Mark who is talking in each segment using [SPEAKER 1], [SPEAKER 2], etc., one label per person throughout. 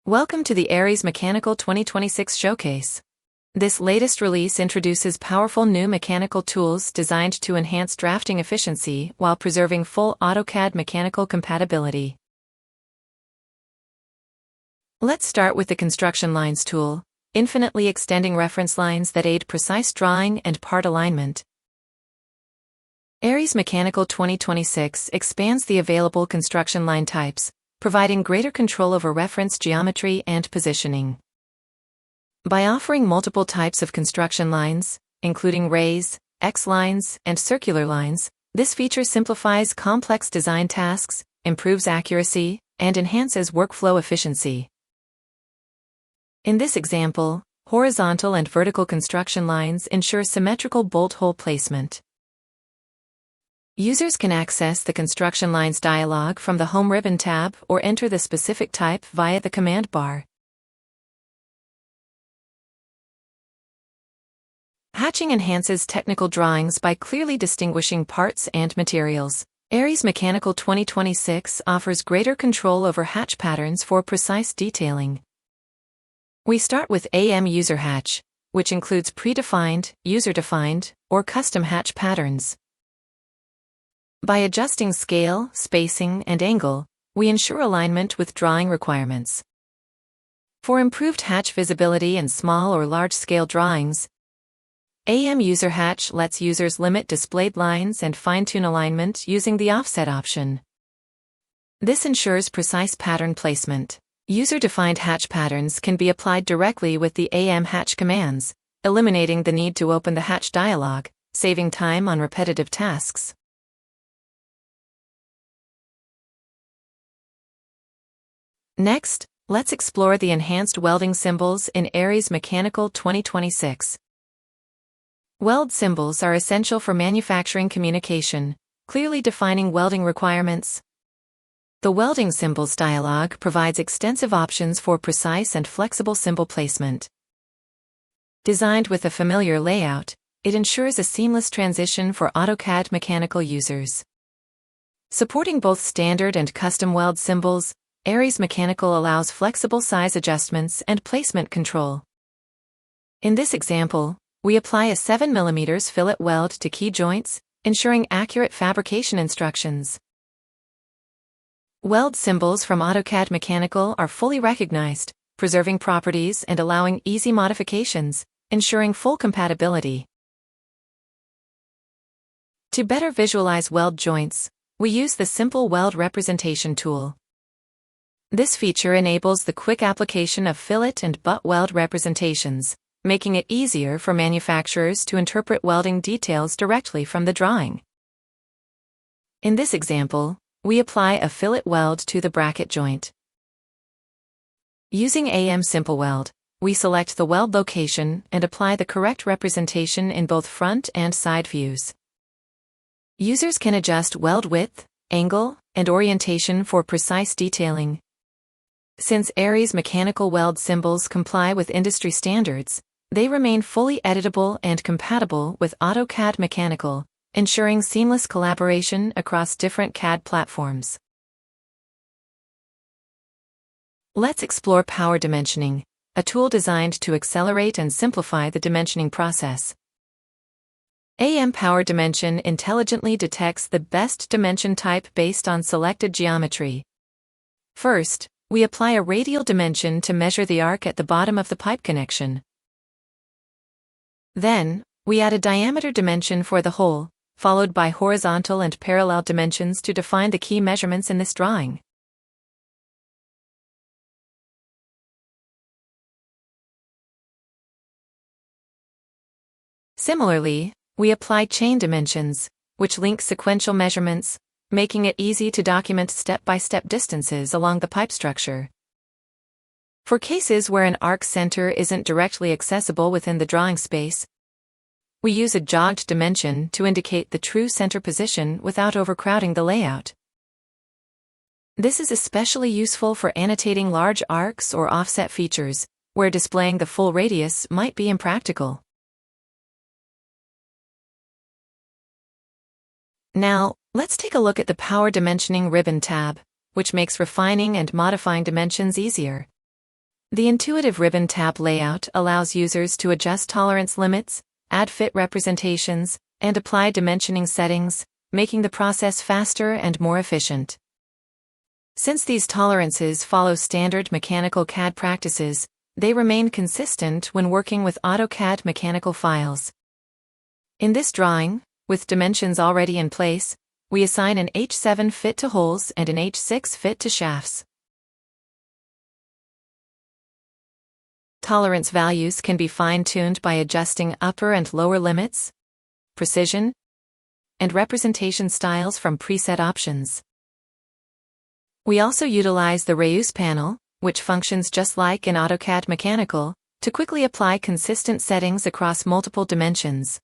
[SPEAKER 1] Welcome to the ARES Mechanical 2026 Showcase. This latest release introduces powerful new mechanical tools designed to enhance drafting efficiency while preserving full AutoCAD mechanical compatibility. Let's start with the Construction Lines tool, infinitely extending reference lines that aid precise drawing and part alignment. ARES Mechanical 2026 expands the available construction line types, providing greater control over reference geometry and positioning. By offering multiple types of construction lines, including rays, X-lines, and circular lines, this feature simplifies complex design tasks, improves accuracy, and enhances workflow efficiency. In this example, horizontal and vertical construction lines ensure symmetrical bolt hole placement. Users can access the Construction Lines dialog from the Home ribbon tab or enter the specific type via the command bar. Hatching enhances technical drawings by clearly distinguishing parts and materials. ARES Mechanical 2026 offers greater control over hatch patterns for precise detailing. We start with AM User Hatch, which includes predefined, user-defined, or custom hatch patterns. By adjusting scale, spacing, and angle, we ensure alignment with drawing requirements. For improved hatch visibility in small or large-scale drawings, AM User Hatch lets users limit displayed lines and fine-tune alignment using the offset option. This ensures precise pattern placement. User-defined hatch patterns can be applied directly with the AM Hatch commands, eliminating the need to open the hatch dialog, saving time on repetitive tasks. Next, let's explore the enhanced welding symbols in ARES Mechanical 2026. Weld symbols are essential for manufacturing communication, clearly defining welding requirements. The Welding Symbols dialog provides extensive options for precise and flexible symbol placement. Designed with a familiar layout, it ensures a seamless transition for AutoCAD mechanical users. Supporting both standard and custom weld symbols, ARES Mechanical allows flexible size adjustments and placement control. In this example, we apply a 7 mm fillet weld to key joints, ensuring accurate fabrication instructions. Weld symbols from AutoCAD Mechanical are fully recognized, preserving properties and allowing easy modifications, ensuring full compatibility. To better visualize weld joints, we use the Simple Weld Representation tool. This feature enables the quick application of fillet and butt weld representations, making it easier for manufacturers to interpret welding details directly from the drawing. In this example, we apply a fillet weld to the bracket joint. Using AM Simple Weld, we select the weld location and apply the correct representation in both front and side views. Users can adjust weld width, angle, and orientation for precise detailing. Since ARES Mechanical weld symbols comply with industry standards, they remain fully editable and compatible with AutoCAD Mechanical, ensuring seamless collaboration across different CAD platforms. Let's explore Power Dimensioning, a tool designed to accelerate and simplify the dimensioning process. AM Power Dimension intelligently detects the best dimension type based on selected geometry. First, we apply a radial dimension to measure the arc at the bottom of the pipe connection. Then, we add a diameter dimension for the hole, followed by horizontal and parallel dimensions to define the key measurements in this drawing. Similarly, we apply chain dimensions, which link sequential measurements, making it easy to document step-by-step distances along the pipe structure. For cases where an arc center isn't directly accessible within the drawing space, we use a jogged dimension to indicate the true center position without overcrowding the layout. This is especially useful for annotating large arcs or offset features, where displaying the full radius might be impractical. Now, let's take a look at the Power Dimensioning ribbon tab, which makes refining and modifying dimensions easier. The intuitive ribbon tab layout allows users to adjust tolerance limits, add fit representations, and apply dimensioning settings, making the process faster and more efficient. Since these tolerances follow standard mechanical CAD practices, they remain consistent when working with AutoCAD mechanical files. In this drawing, with dimensions already in place, we assign an H7 fit to holes and an H6 fit to shafts. Tolerance values can be fine-tuned by adjusting upper and lower limits, precision, and representation styles from preset options. We also utilize the Reuse panel, which functions just like in AutoCAD Mechanical, to quickly apply consistent settings across multiple dimensions.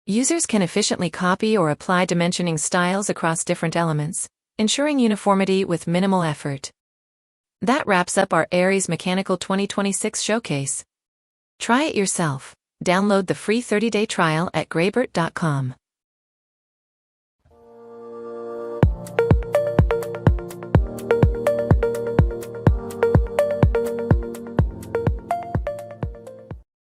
[SPEAKER 1] Users can efficiently copy or apply dimensioning styles across different elements, ensuring uniformity with minimal effort. That wraps up our ARES Mechanical 2026 showcase. Try it yourself. Download the free 30-day trial at Graebert.com.